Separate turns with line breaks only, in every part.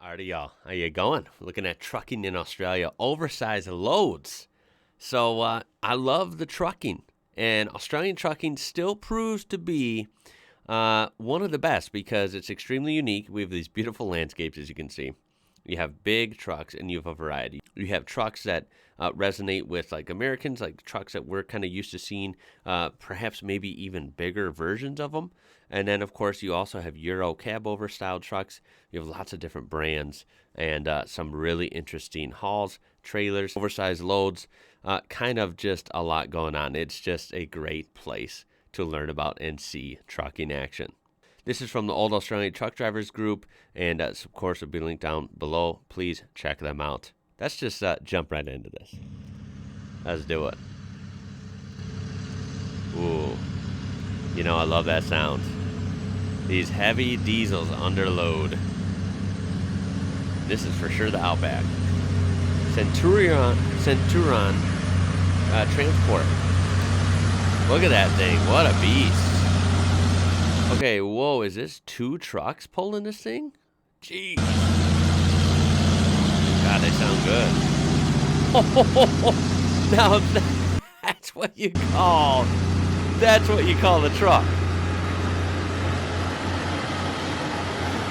Alrighty, y'all. How you going? We're looking at trucking in Australia, oversized loads. So I love the trucking, and Australian trucking still proves to be one of the best because it's extremely unique. We have these beautiful landscapes, as you can see. You have big trucks, and you have a variety. You have trucks that resonate with like Americans, like trucks that we're kind of used to seeing, perhaps maybe even bigger versions of them. And then, of course, you also have Euro cab over style trucks. You have lots of different brands and some really interesting hauls, trailers, oversized loads, kind of just a lot going on. It's just a great place to learn about and see trucking action. This is from the Old Australian Truck Drivers Group, and of course, it'll be linked down below. Please check them out. Let's just jump right into this. Let's do it. Ooh. You know, I love that sound. These heavy diesels under load. This is for sure the Outback. Centurion Transport. Look at that thing. What a beast. Okay, whoa, is this 2 trucks pulling this thing? Jeez. God, they sound good. Now that's what you call the truck.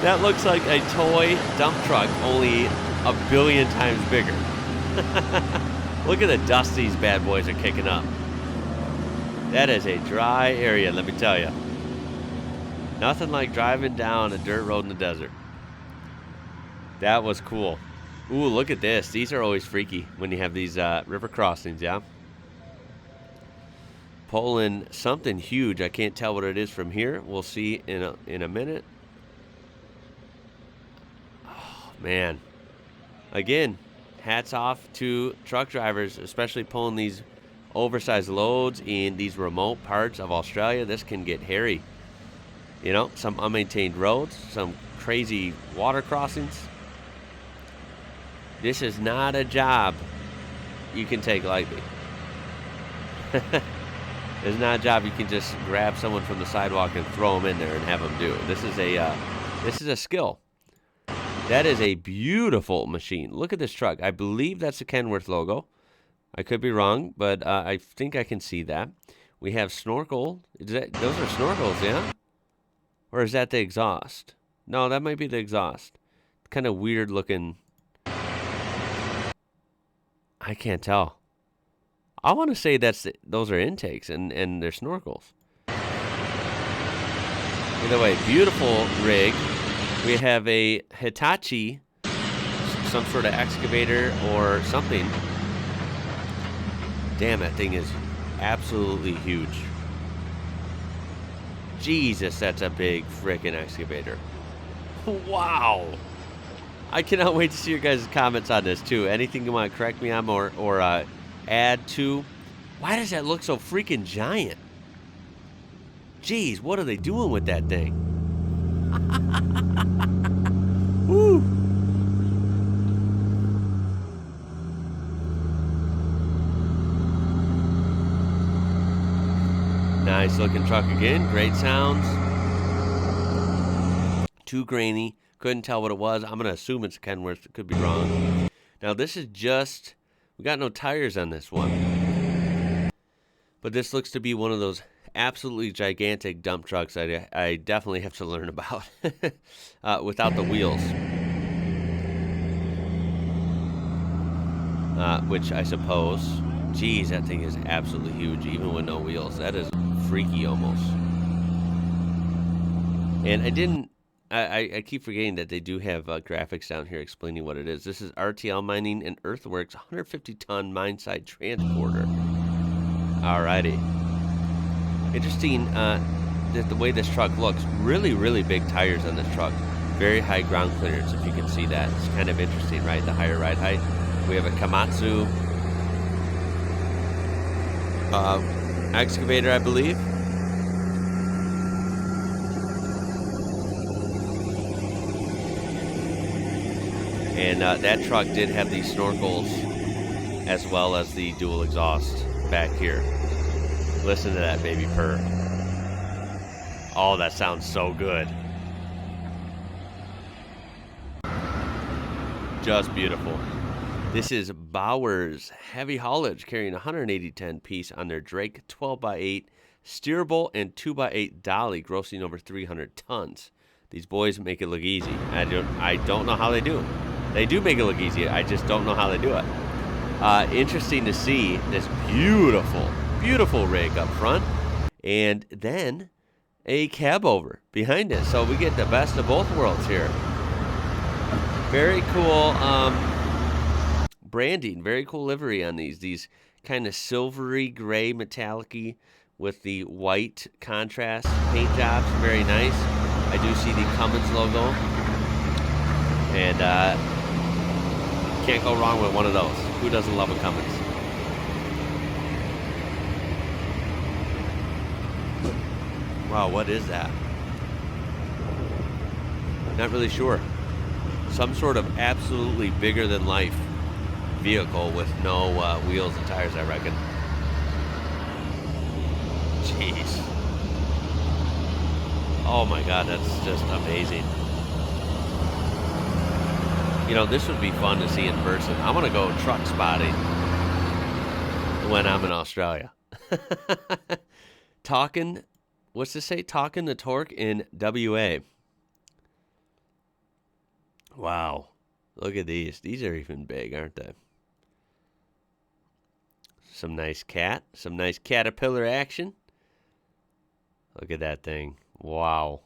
That looks like a toy dump truck, only a billion times bigger. Look at the dust these bad boys are kicking up. That is a dry area, let me tell you. Nothing like driving down a dirt road in the desert. That was cool. Ooh, look at this. These are always freaky when you have these river crossings, yeah? Pulling something huge. I can't tell what it is from here. We'll see in a minute. Oh, man. Again, hats off to truck drivers, especially pulling these oversized loads in these remote parts of Australia. This can get hairy. You know, some unmaintained roads, some crazy water crossings. This is not a job you can take lightly. It's not a job you can just grab someone from the sidewalk and throw them in there and have them do. This is a skill. That is a beautiful machine. Look at this truck. I believe that's the Kenworth logo. I could be wrong, but I think I can see that. We have snorkel. Those are snorkels, yeah? Or is that the exhaust? No, that might be the exhaust. Kind of weird looking. I can't tell. I want to say those are intakes and they're snorkels. Either way, beautiful rig. We have a Hitachi, some sort of excavator or something. Damn, that thing is absolutely huge. Jesus, that's a big frickin' excavator. Wow. I cannot wait to see your guys' comments on this, too. Anything you want to correct me on or add to. Why does that look so freaking giant? Jeez, what are they doing with that thing? Woo. Nice looking truck again. Great sounds. Too grainy. Couldn't tell what it was. I'm going to assume it's Kenworth. It could be wrong. Now this is just... We got no tires on this one. But this looks to be one of those absolutely gigantic dump trucks I definitely have to learn about. Without the wheels. Which I suppose... Geez, that thing is absolutely huge, even with no wheels. That is freaky almost. And I keep forgetting that they do have graphics down here explaining what it is. This is RTL Mining and Earthworks 150-ton mine site transporter. Alrighty. Interesting that the way this truck looks. Really, really big tires on this truck. Very high ground clearance, if you can see that. It's kind of interesting, right? The higher ride height. We have a Komatsu excavator, I believe. And that truck did have these snorkels as well as the dual exhaust back here. Listen to that baby purr. Oh, that sounds so good. just beautiful. This is Bauer's Heavy Haulage carrying 180-10 piece on their Drake 12x8 steerable and 2x8 dolly, grossing over 300 tons. These boys make it look easy. I don't know how they do it. They do make it look easy. I just don't know how they do it. Interesting to see this beautiful, beautiful rig up front, and then a cab over behind it. So we get the best of both worlds here. Very cool branding, very cool livery on these kind of silvery gray metallic-y with the white contrast paint jobs. Very nice. I do see the Cummins logo, and can't go wrong with one of those. Who doesn't love a Cummins? Wow, what is that? Not really sure. Some sort of absolutely bigger than life vehicle with no wheels and tires, I reckon. Jeez. Oh my God, that's just amazing. You know, this would be fun to see in person. I'm going to go truck spotting when I'm in Australia. What's this say? Talking the torque in WA. Wow. Look at these. These are even big, aren't they? Some nice caterpillar action. Look at that thing. Wow.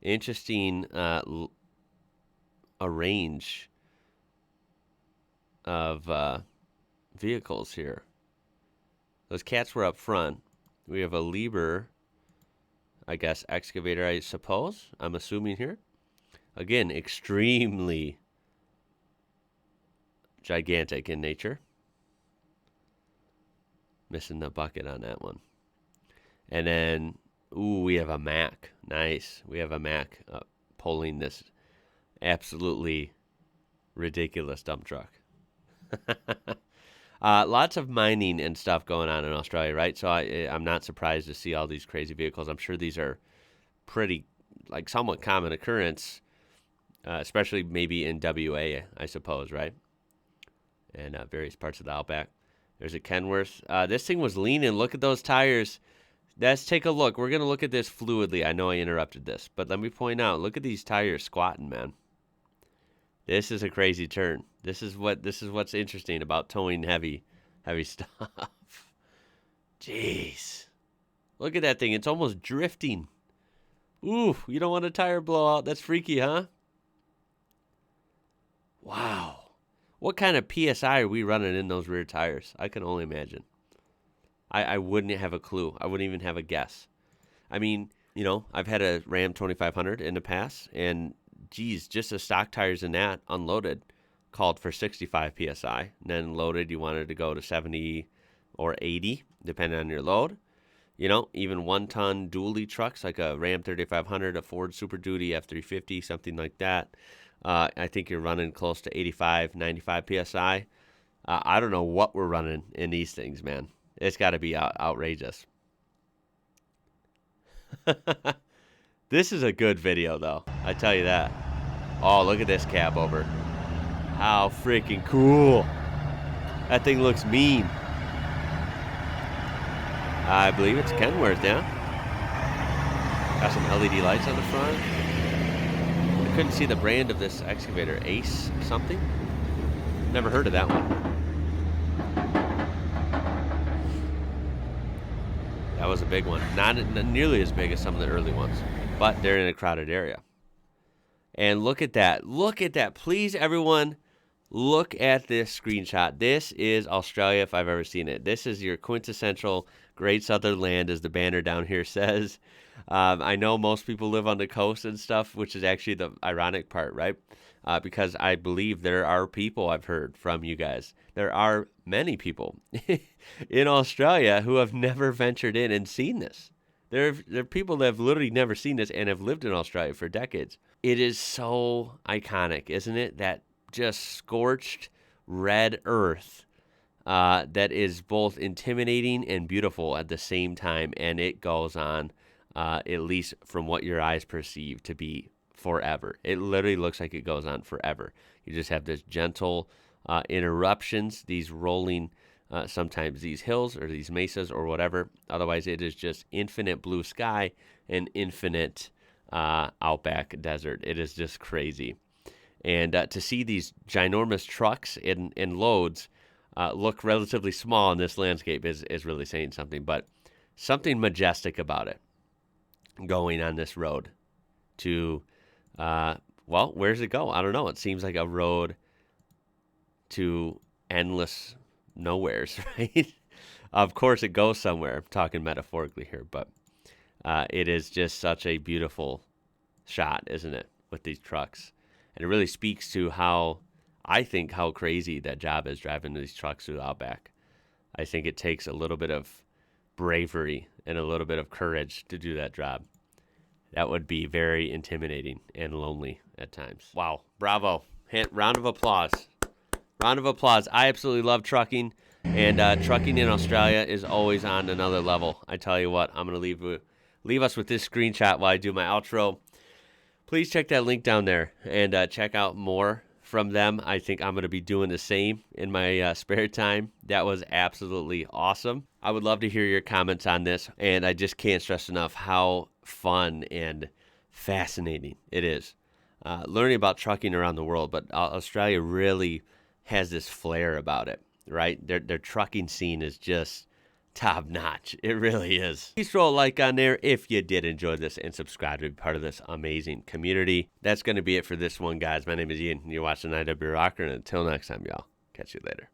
Interesting a range of vehicles here. Those cats were up front. We have a Lieber, I guess, excavator, I suppose. I'm assuming here. Again, extremely gigantic in nature. Missing the bucket on that one. And then, we have a Mack. Nice. We have a Mack pulling this absolutely ridiculous dump truck. Lots of mining and stuff going on in Australia, right? So I'm not surprised to see all these crazy vehicles. I'm sure these are pretty, somewhat common occurrence, especially maybe in WA, I suppose, right? And various parts of the Outback. There's a Kenworth. This thing was leaning. Look at those tires. Let's take a look. We're going to look at this fluidly. I know I interrupted this, but let me point out. Look at these tires squatting, man. This is a crazy turn. This is what's interesting about towing heavy stuff. Jeez. Look at that thing. It's almost drifting. Ooh, you don't want a tire blowout. That's freaky, huh? Wow. What kind of PSI are we running in those rear tires? I can only imagine. I wouldn't have a clue. I wouldn't even have a guess. I mean, you know, I've had a Ram 2500 in the past, and geez, just the stock tires in that unloaded called for 65 PSI. And then loaded, you wanted to go to 70 or 80, depending on your load. You know, even 1-ton dually trucks like a Ram 3500, a Ford Super Duty F350, something like that. I think you're running close to 85, 95 PSI. I don't know what we're running in these things, man. It's got to be outrageous. This is a good video, though. I tell you that. Oh, look at this cab over. How freaking cool. That thing looks mean. I believe it's Kenworth, yeah? Got some LED lights on the front. I couldn't see the brand of this excavator. Ace something? Never heard of that one. That was a big one. Not nearly as big as some of the early ones, but they're in a crowded area. And look at that. Look at that. Please, everyone, look at this screenshot. This is Australia if I've ever seen it. This is your quintessential Great Southern Land, as the banner down here says. I know most people live on the coast and stuff, which is actually the ironic part, right? Because I believe there are people, I've heard from you guys, there are many people in Australia who have never ventured in and seen this. There are people that have literally never seen this and have lived in Australia for decades. It is so iconic, isn't it? That just scorched red earth that is both intimidating and beautiful at the same time. And it goes on, at least from what your eyes perceive, to be forever. It literally looks like it goes on forever. You just have this gentle interruptions, these rolling, sometimes these hills or these mesas or whatever. Otherwise, it is just infinite blue sky and infinite outback desert. It is just crazy. And to see these ginormous trucks and loads look relatively small in this landscape is really saying something. But something majestic about it, going on this road to, well, where does it go? I don't know. It seems like a road to endless nowheres, right? Of course, it goes somewhere. I'm talking metaphorically here, but it is just such a beautiful shot, isn't it, with these trucks? And it really speaks to how crazy that job is, driving these trucks through the outback. I think it takes a little bit of bravery and a little bit of courage to do that job. That would be very intimidating and lonely at times. Wow, bravo. Round of applause. Round of applause. I absolutely love trucking, and trucking in Australia is always on another level. I tell you what, I'm going to leave us with this screenshot while I do my outro. Please check that link down there and check out more from them. I think I'm going to be doing the same in my spare time. That was absolutely awesome. I would love to hear your comments on this, and I just can't stress enough how fun and fascinating it is learning about trucking around the world. But Australia really has this flair about it, right? Their trucking scene is just top notch. It really is. Please throw a like on there if you did enjoy this, and subscribe to be part of this amazing community. That's going to be it for this one, guys. My name is Ian, and you're watching IWrocker, and until next time, y'all, catch you later.